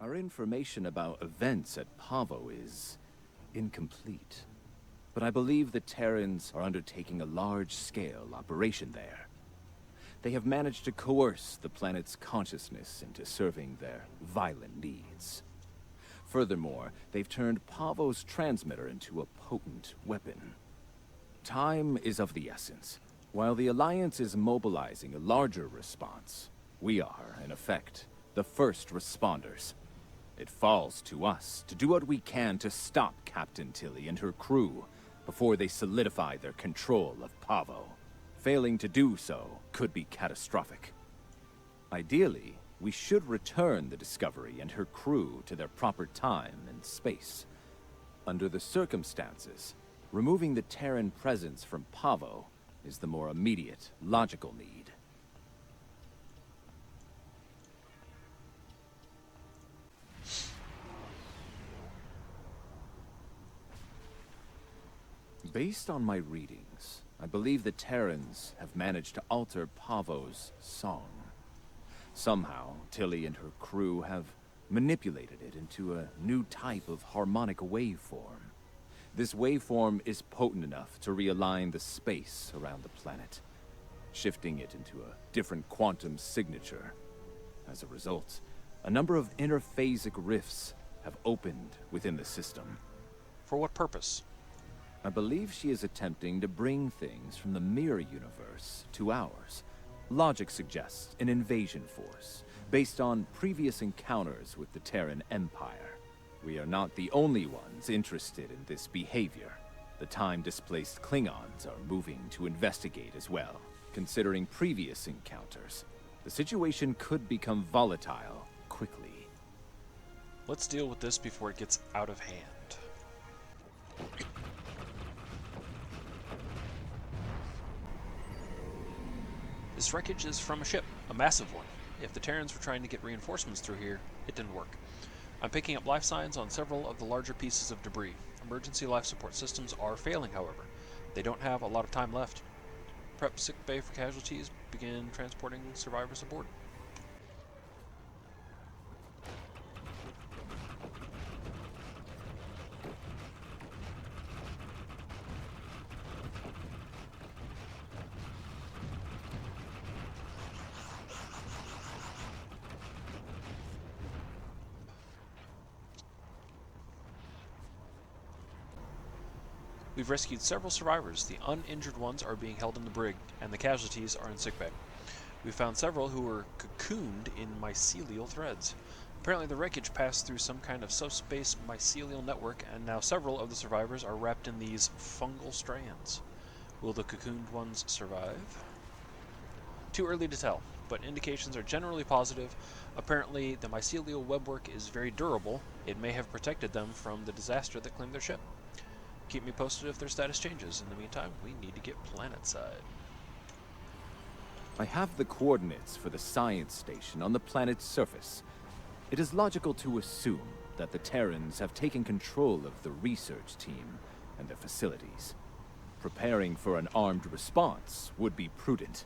Our information about events at Pavo is incomplete. But I believe the Terrans are undertaking a large-scale operation there. They have managed to coerce the planet's consciousness into serving their violent needs. Furthermore, they've turned Pavo's transmitter into a potent weapon. Time is of the essence. While the Alliance is mobilizing a larger response, we are, in effect, the first responders. It falls to us to do what we can to stop Captain Tilly and her crew before they solidify their control of Pavo. Failing to do so could be catastrophic. Ideally, we should return the Discovery and her crew to their proper time and space. Under the circumstances, removing the Terran presence from Pavo is the more immediate, logical need. Based on my readings, I believe the Terrans have managed to alter Pavo's song. Somehow, Tilly and her crew have manipulated it into a new type of harmonic waveform. This waveform is potent enough to realign the space around the planet, shifting it into a different quantum signature. As a result, a number of interphasic rifts have opened within the system. For what purpose? I believe she is attempting to bring things from the mirror universe to ours. Logic suggests an invasion force, based on previous encounters with the Terran Empire. We are not the only ones interested in this behavior. The time-displaced Klingons are moving to investigate as well. Considering previous encounters, the situation could become volatile quickly. Let's deal with this before it gets out of hand. This wreckage is from a ship, a massive one. If the Terrans were trying to get reinforcements through here, it didn't work. I'm picking up life signs on several of the larger pieces of debris. Emergency life support systems are failing, however. They don't have a lot of time left. Prep sick bay for casualties, begin transporting survivors aboard. We've rescued several survivors. The uninjured ones are being held in the brig, and the casualties are in sickbay. We found several who were cocooned in mycelial threads. Apparently the wreckage passed through some kind of subspace mycelial network, and now several of the survivors are wrapped in these fungal strands. Will the cocooned ones survive? Too early to tell, but indications are generally positive. Apparently the mycelial webwork is very durable. It may have protected them from the disaster that claimed their ship. Keep me posted if their status changes. In the meantime, we need to get planetside. I have the coordinates for the science station on the planet's surface. It is logical to assume that the Terrans have taken control of the research team and their facilities. Preparing for an armed response would be prudent.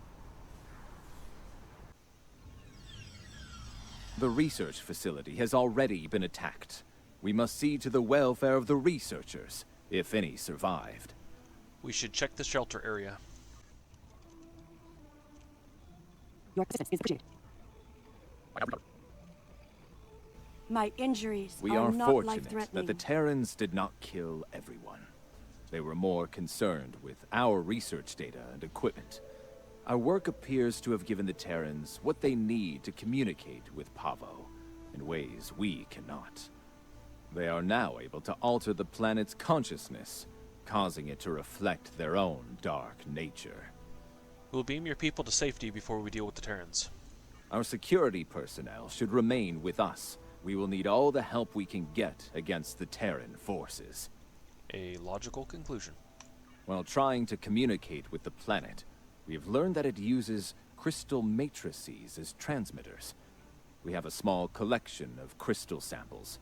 The research facility has already been attacked. We must see to the welfare of the researchers, if any survived. We should check the shelter area. Your assistance is appreciated. My injuries We are are not fortunate life-threatening. that the Terrans did not kill everyone. They were more concerned with our research data and equipment. Our work appears to have given the Terrans what they need to communicate with Pavo in ways we cannot. They are now able to alter the planet's consciousness, causing it to reflect their own dark nature. We'll beam your people to safety before we deal with the Terrans. Our security personnel should remain with us. We will need all the help we can get against the Terran forces. A logical conclusion. While trying to communicate with the planet, we have learned that it uses crystal matrices as transmitters. We have a small collection of crystal samples.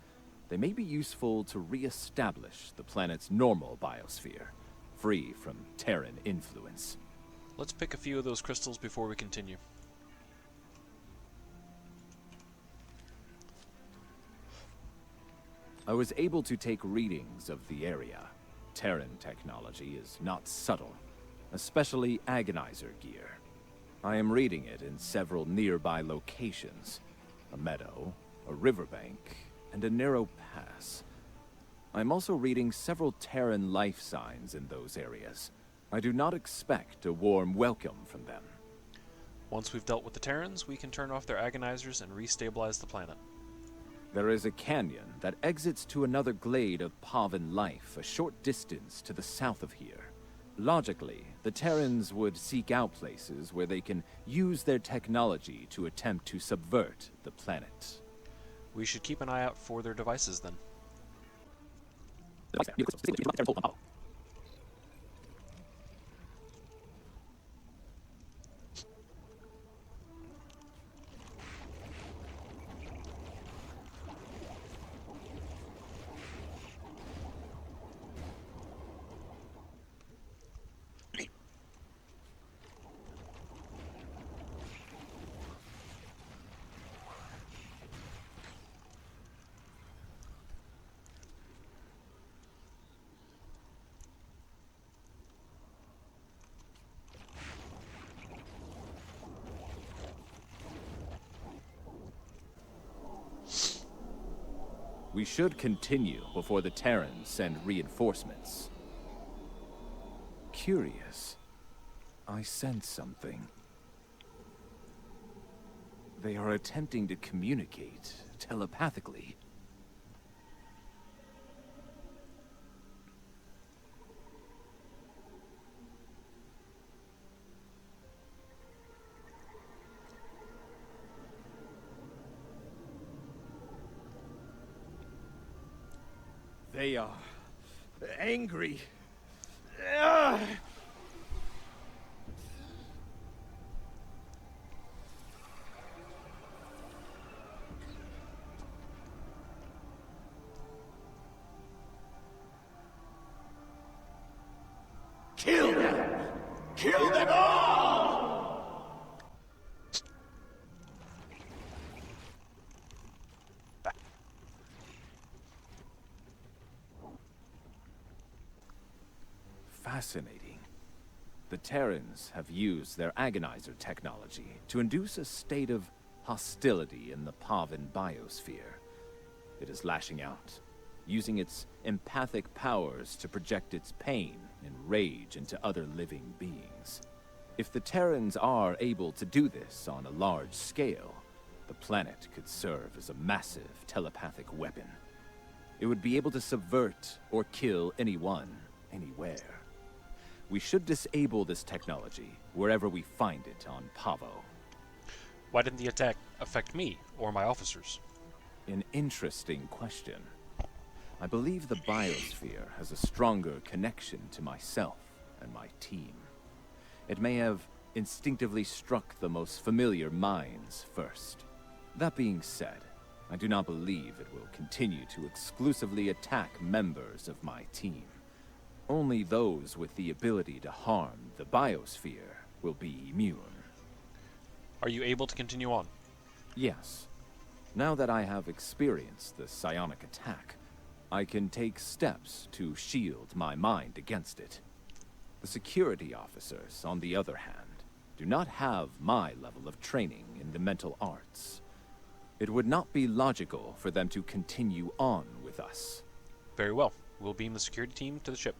They may be useful to re-establish the planet's normal biosphere, free from Terran influence. Let's pick a few of those crystals before we continue. I was able to take readings of the area. Terran technology is not subtle, especially agonizer gear. I am reading it in several nearby locations. A meadow, a riverbank, and a narrow pass. I'm also reading several Terran life signs in those areas. I do not expect a warm welcome from them. Once we've dealt with the Terrans, we can turn off their agonizers and restabilize the planet. There is a canyon that exits to another glade of Pavan life a short distance to the south of here. Logically, the Terrans would seek out places where they can use their technology to attempt to subvert the planet. We should keep an eye out for their devices then. We should continue before the Terrans send reinforcements. Curious. I sense something. They are attempting to communicate telepathically. They are angry. Kill them! Kill them all! Fascinating. The Terrans have used their agonizer technology to induce a state of hostility in the Pavan biosphere. It is lashing out, using its empathic powers to project its pain and rage into other living beings. If the Terrans are able to do this on a large scale, the planet could serve as a massive telepathic weapon. It would be able to subvert or kill anyone, anywhere. We should disable this technology wherever we find it on Pavo. Why didn't the attack affect me or my officers? An interesting question. I believe the biosphere has a stronger connection to myself and my team. It may have instinctively struck the most familiar minds first. That being said, I do not believe it will continue to exclusively attack members of my team. Only those with the ability to harm the biosphere will be immune. Are you able to continue on? Yes. Now that I have experienced the psionic attack, I can take steps to shield my mind against it. The security officers, on the other hand, do not have my level of training in the mental arts. It would not be logical for them to continue on with us. Very well. We'll beam the security team to the ship.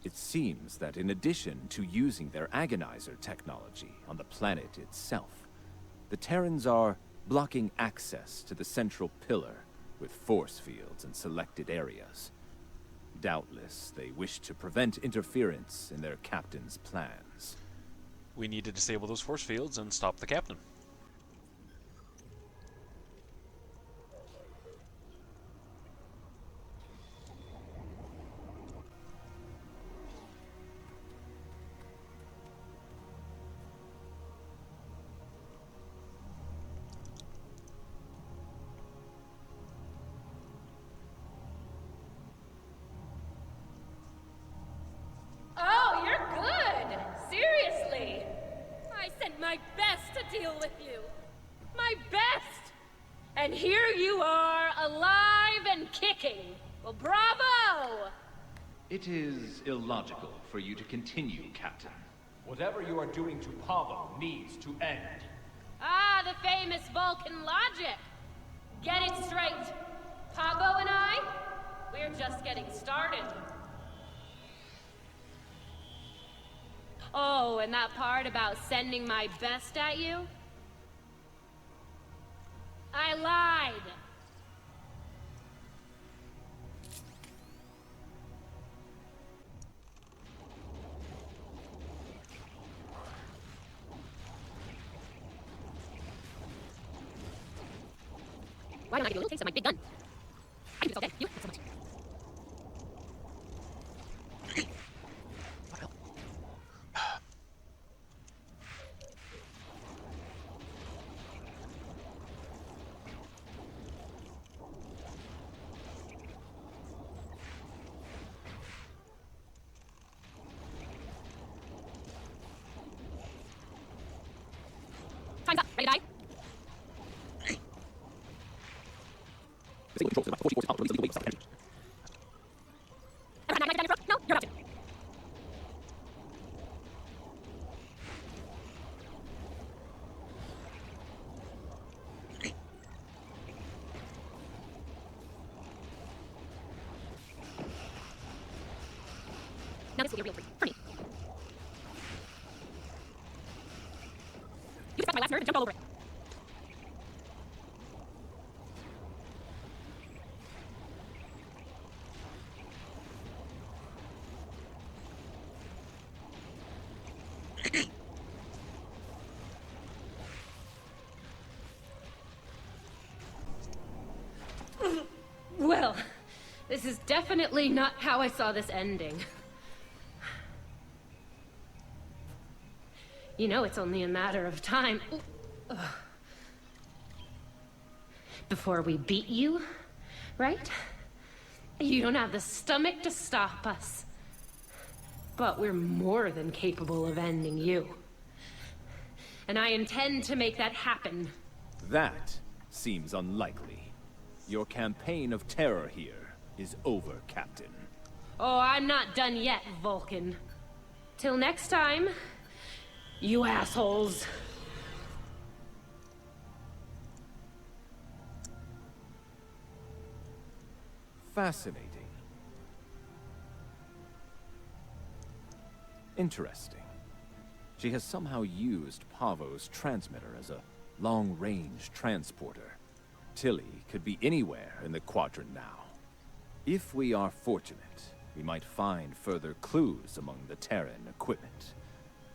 It seems that in addition to using their agonizer technology on the planet itself, the Terrans are blocking access to the central pillar with force fields in selected areas. Doubtless, they wish to prevent interference in their captain's plans. We need to disable those force fields and stop the captain. Oh, you're good! Seriously! I sent my best to deal with you. My best! And here you are, alive and kicking. Well, bravo! It is illogical for you to continue, Captain. Whatever you are doing to Pavo needs to end. Ah, the famous Vulcan logic. Get it straight. Pavo and I, we're just getting started. Oh, and that part about sending my best at you? I lied. Why don't I get a little taste of my big gun? I can do this all day. You? Not so much. Time's up. Ready to die? No, you're not to. Now this will be a real treat for me. You just got my last nerve and jumped all over it. Well, this is definitely not how I saw this ending. You know, it's only a matter of time before we beat you, right? You don't have the stomach to stop us. But we're more than capable of ending you. And I intend to make that happen. That seems unlikely. Your campaign of terror here is over, Captain. Oh, I'm not done yet, Vulcan. Till next time, you assholes. Fascinating. Interesting. She has somehow used Pavo's transmitter as a long-range transporter. Tilly could be anywhere in the quadrant now. If we are fortunate, we might find further clues among the Terran equipment.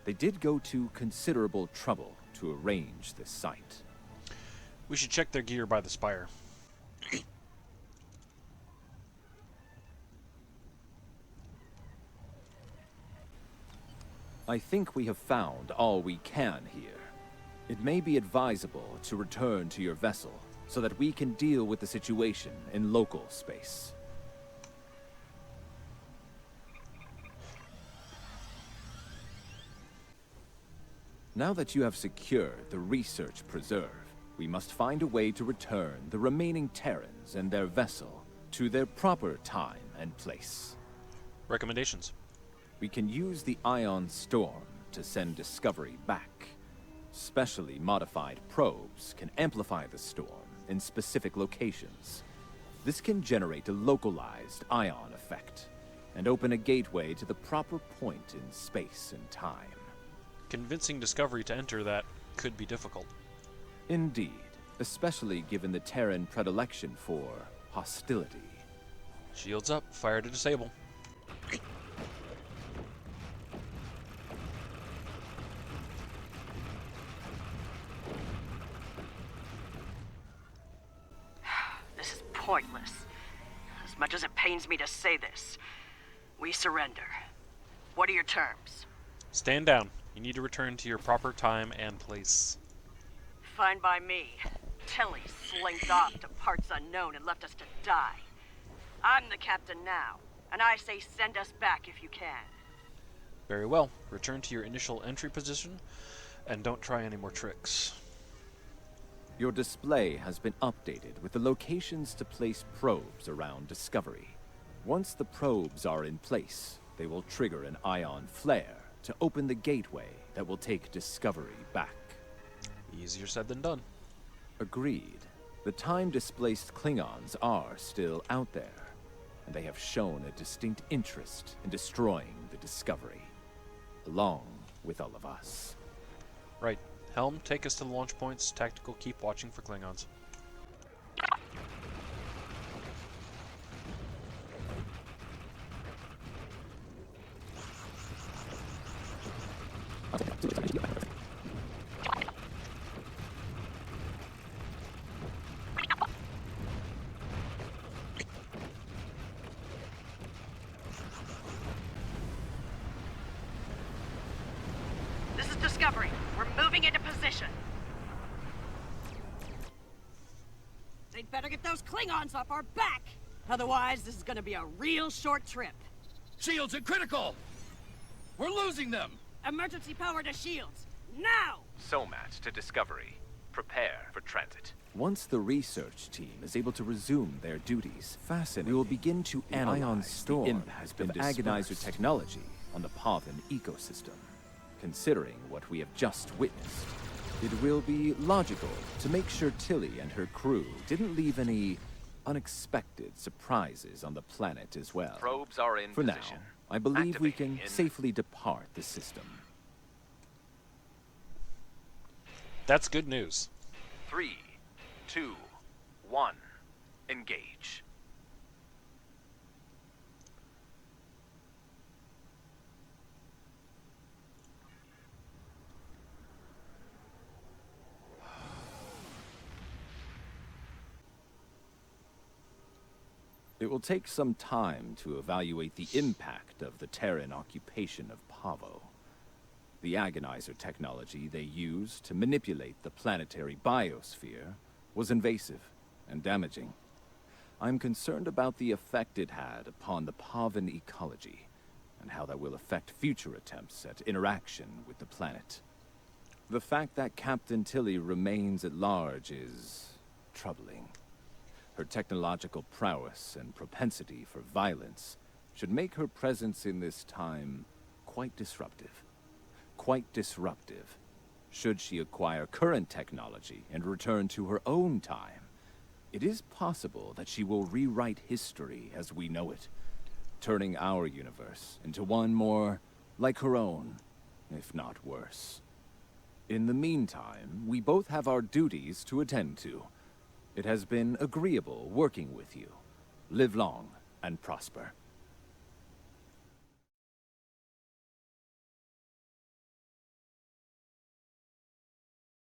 They did go to considerable trouble to arrange this site. We should check their gear by the spire. I think we have found all we can here. It may be advisable to return to your vessel so that we can deal with the situation in local space. Now that you have secured the research preserve, we must find a way to return the remaining Terrans and their vessel to their proper time and place. Recommendations. We can use the Ion Storm to send Discovery back. Specially modified probes can amplify the storm in specific locations. This can generate a localized ion effect and open a gateway to the proper point in space and time. Convincing Discovery to enter that could be difficult. Indeed, especially given the Terran predilection for hostility. Shields up, fire to disable. useless. As much as it pains me to say this, we surrender. What are your terms? Stand down. You need to return to your proper time and place. Fine by me. Tilly slinked off to parts unknown and left us to die. I'm the captain now, and I say send us back if you can. Very well. Return to your initial entry position, and don't try any more tricks. Your display has been updated with the locations to place probes around Discovery. Once the probes are in place, they will trigger an ion flare to open the gateway that will take Discovery back. Easier said than done. Agreed. The time-displaced Klingons are still out there, and they have shown a distinct interest in destroying the Discovery, along with all of us. Right. Helm, take us to the launch points. Tactical, keep watching for Klingons. This is Discovery. We're moving into position. They'd better get those Klingons off our back. Otherwise, this is gonna be a real short trip. Shields are critical! We're losing them! Emergency power to shields. Now! SOMAT to Discovery. Prepare for transit. Once the research team is able to resume their duties, we will begin to analyze the impact of agonizer technology on the Pavan ecosystem. Considering what we have just witnessed, it will be logical to make sure Tilly and her crew didn't leave any unexpected surprises on the planet as well. Probes are in For position. now, I believe we Activating can in- safely depart the system. That's good news. 3, 2, 1. Engage. It will take some time to evaluate the impact of the Terran occupation of Pavo. The agonizer technology they used to manipulate the planetary biosphere was invasive and damaging. I'm concerned about the effect it had upon the Pavan ecology, and how that will affect future attempts at interaction with the planet. The fact that Captain Tilly remains at large is troubling. Her technological prowess and propensity for violence should make her presence in this time quite disruptive. Quite disruptive. Should she acquire current technology and return to her own time, it is possible that she will rewrite history as we know it, turning our universe into one more like her own, if not worse. In the meantime, we both have our duties to attend to. It has been agreeable working with you. Live long and prosper.